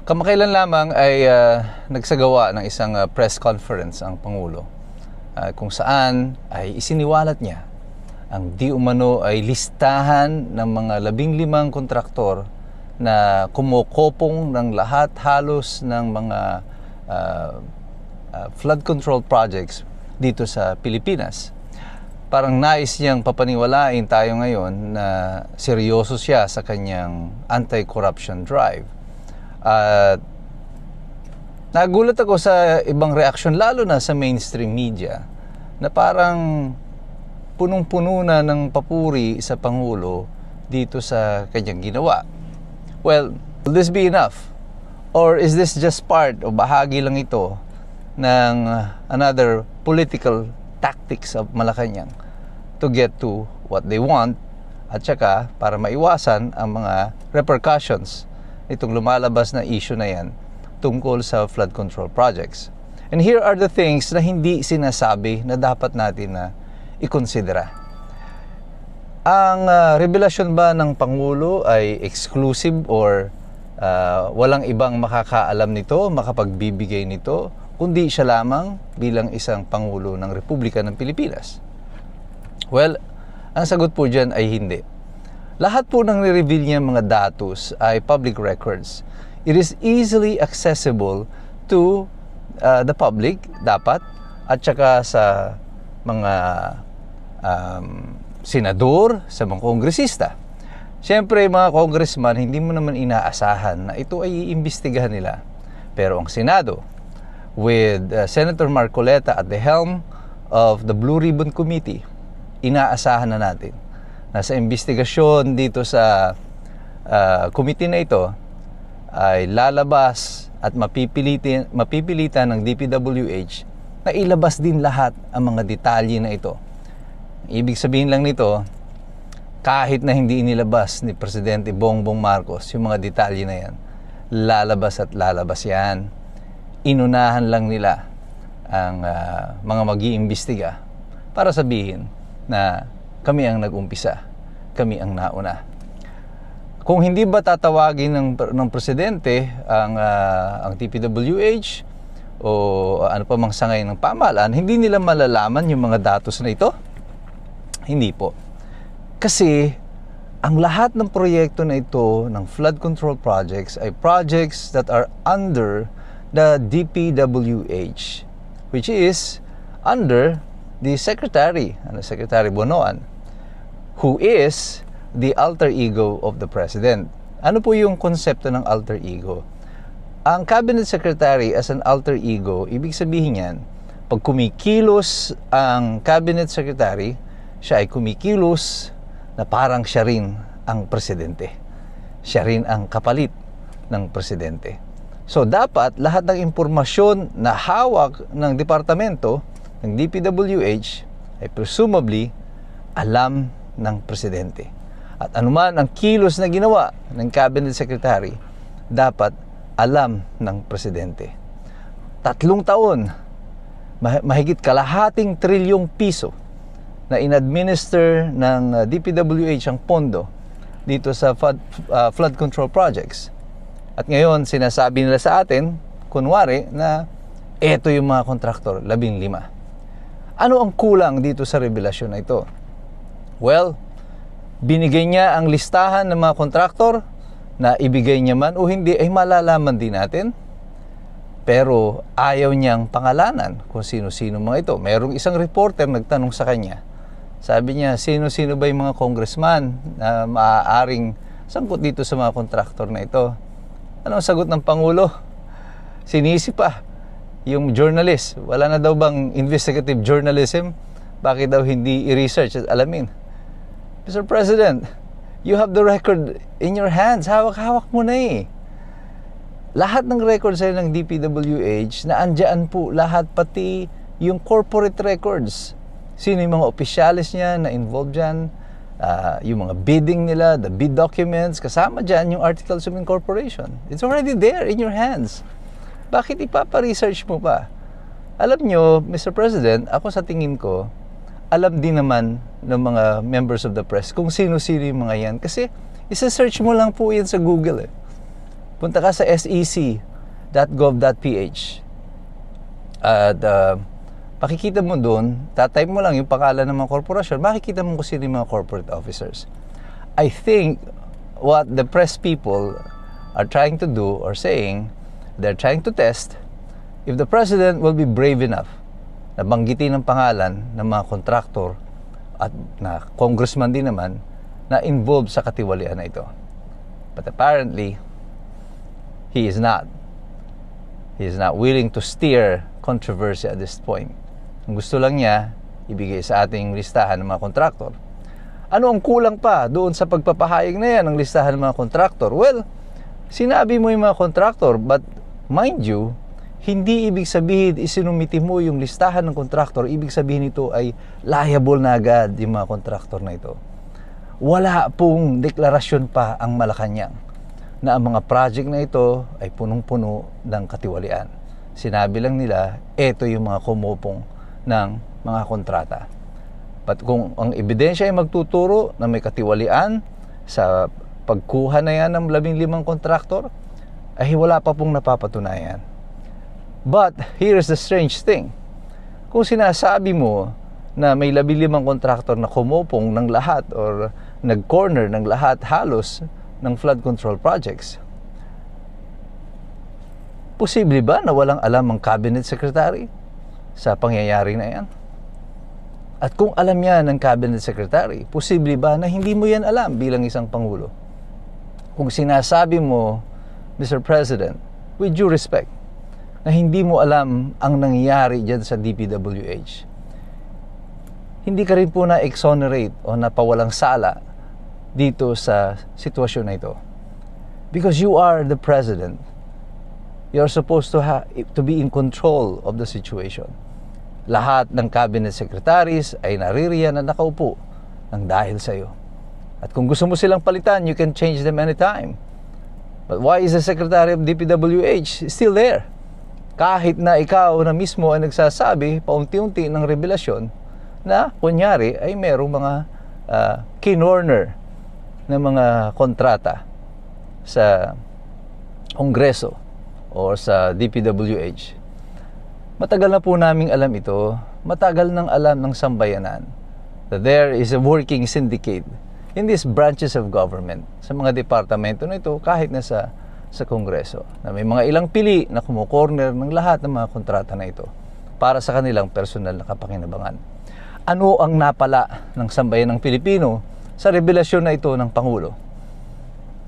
Kamakailan lamang ay nagsagawa ng isang press conference ang Pangulo kung saan ay isiniwalat niya ang di umano ay listahan ng mga 15 kontraktor na kumukopong ng lahat halos ng mga flood control projects dito sa Pilipinas. Parang nais niyang papaniwalain tayo ngayon na seryoso siya sa kanyang anti-corruption drive. At nagulat ako sa ibang reaksyon, lalo na sa mainstream media, na parang punong-puno na ng papuri sa Pangulo dito sa kanyang ginawa. Well, will this be enough? Or is this just part o bahagi lang ito ng another political tactics of Malacanang to get to what they want, at saka para maiwasan ang mga repercussions itong lumalabas na issue na yan tungkol sa flood control projects. And here are the things na hindi sinasabi na dapat natin na ikonsidera. Ang revelasyon ba ng Pangulo ay exclusive or walang ibang makakaalam nito, makapagbibigay nito, kundi siya lamang bilang isang Pangulo ng Republika ng Pilipinas? Well, ang sagot po dyan ay hindi. Lahat po ng ni-reveal niya mga datos ay public records. It is easily accessible to the public, dapat, at saka sa mga senador, sa mga kongresista. Siyempre, mga congressman, hindi mo naman inaasahan na ito ay iimbestigahan nila. Pero ang Senado, with Senator Marcoleta at the helm of the Blue Ribbon Committee, inaasahan na natin na sa investigasyon dito sa committee na ito ay lalabas at mapipilitan ng DPWH na ilabas din lahat ang mga detalye na ito. Ibig sabihin lang nito, kahit na hindi inilabas ni Presidente Bongbong Marcos yung mga detalye na yan, lalabas at lalabas yan. Inunahan lang nila ang mga mag-iimbestiga para sabihin na kami ang nag-umpisa, kami ang nauna. Kung hindi ba tatawagin ng presidente ang TPWH o ano pa mang sangay ng pamahalaan, hindi nila malalaman yung mga datos na ito? Hindi po. Kasi ang lahat ng proyekto na ito ng flood control projects ay projects that are under the DPWH, which is under the Secretary Bonoan, who is the alter ego of the President. Ano po yung konsepto ng alter ego? Ang Cabinet Secretary as an alter ego, ibig sabihin yan, pag kumikilos ang Cabinet Secretary, siya ay kumikilos na parang siya rin ang Presidente. Siya rin ang kapalit ng Presidente. So dapat lahat ng impormasyon na hawak ng departamento ng DPWH ay presumably alam ng Presidente. At anuman ang kilos na ginawa ng Cabinet Secretary, dapat alam ng Presidente. 3 taon, mahigit kalahating trilyong piso na in-administer ng DPWH ang pondo dito sa flood control projects. At ngayon, sinasabi nila sa atin, kunwari, na eto yung mga kontraktor, 15. Ano ang kulang dito sa revelasyon na ito? Well, binigay niya ang listahan ng mga kontraktor na ibigay niya man o hindi ay malalaman din natin. Pero ayaw niyang pangalanan kung sino-sino mga ito. Merong isang reporter nagtanong sa kanya. Sabi niya, sino-sino ba yung mga congressman na maaaring sangkot dito sa mga kontraktor na ito? Ano ang sagot ng Pangulo? Sinisi pa yung journalist. Wala na daw bang investigative journalism? Bakit daw hindi i-research at alamin? Mr. President, you have the record in your hands. Hawak-hawak mo na eh. Lahat ng records sa'yo ng DPWH na andyan po lahat, pati yung corporate records. Sino yung mga opisyalis niya na involved dyan, yung mga bidding nila, the bid documents, kasama dyan yung articles of incorporation. It's already there in your hands. Bakit ipapa-research mo pa? Alam nyo, Mr. President, ako sa tingin ko, alam din naman ng mga members of the press kung sino-sino yung mga yan. Kasi isa-search mo lang po yan sa Google eh. Punta ka sa sec.gov.ph at pakikita mo doon, tatype mo lang yung pangalan ng mga korporasyon, makikita mo kung sino yung mga corporate officers. I think what the press people are trying to do or saying, they're trying to test if the president will be brave enough na banggitin ang pangalan ng mga kontraktor at na congressman din naman na involved sa katiwalian na ito. But apparently, he is not. He is not willing to steer controversy at this point. Ang gusto lang niya, ibigay sa ating listahan ng mga kontraktor. Ano ang kulang pa doon sa pagpapahayag na yan ng listahan ng mga kontraktor? Well, sinabi mo yung mga kontraktor, but mind you, hindi ibig sabihin isinumiti mo yung listahan ng kontraktor, ibig sabihin ito ay liable na agad yung mga kontraktor na ito. Wala pong deklarasyon pa ang Malacanang na ang mga project na ito ay punong-puno ng katiwalian. Sinabi lang nila, ito yung mga kumupong ng mga kontrata. But kung ang ebidensya ay magtuturo na may katiwalian sa pagkuha na yan ng 15 kontraktor, ay wala pa pong napapatunayan. But here's the strange thing. Kung sinasabi mo na may 15 kontraktor na kumupong ng lahat or nag-corner ng lahat halos ng flood control projects, posible ba na walang alam ang cabinet secretary sa pangyayari na yan? At kung alam yan ng cabinet secretary, posible ba na hindi mo yan alam bilang isang pangulo? Kung sinasabi mo, Mr. President, with due respect, na hindi mo alam ang nangyayari dyan sa DPWH, hindi ka rin po na-exonerate o napawalang sala dito sa sitwasyon na ito. Because you are the president. You're supposed to be in control of the situation. Lahat ng cabinet secretaries ay naririyan na nakaupo ng dahil sa iyo. At kung gusto mo silang palitan, you can change them anytime. But why is the Secretary of DPWH still there? Kahit na ikaw na mismo ay nagsasabi paunti-unti ng revelasyon na kunyari ay merong mga kinorner na mga kontrata sa Kongreso o sa DPWH. Matagal na po naming alam ito, matagal nang alam ng sambayanan that there is a working syndicate in these branches of government, sa mga departamento na ito kahit na sa Kongreso, na may mga ilang pili na kumukorner ng lahat ng mga kontrata na ito para sa kanilang personal na kapakinabangan. Ano ang napala ng sambayan ng Pilipino sa revelasyon na ito ng Pangulo?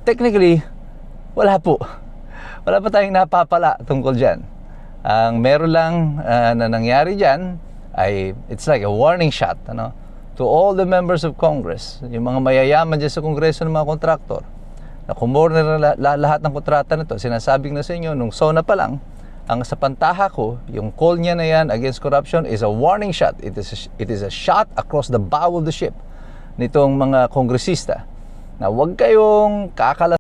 Technically, wala po. Wala pa tayong napapala tungkol dyan. Ang meron lang na nangyari dyan ay it's like a warning shot to all the members of Congress, yung mga mayayaman dyan sa Kongreso ng mga kontraktor, na kumorner na lahat ng kontrata na ito. Sinasabing na sa inyo, nung SONA pa lang, ang sa pantaha ko, yung call niya na yan against corruption is a warning shot. It is a shot across the bow of the ship nitong mga kongresista na huwag kayong kakalas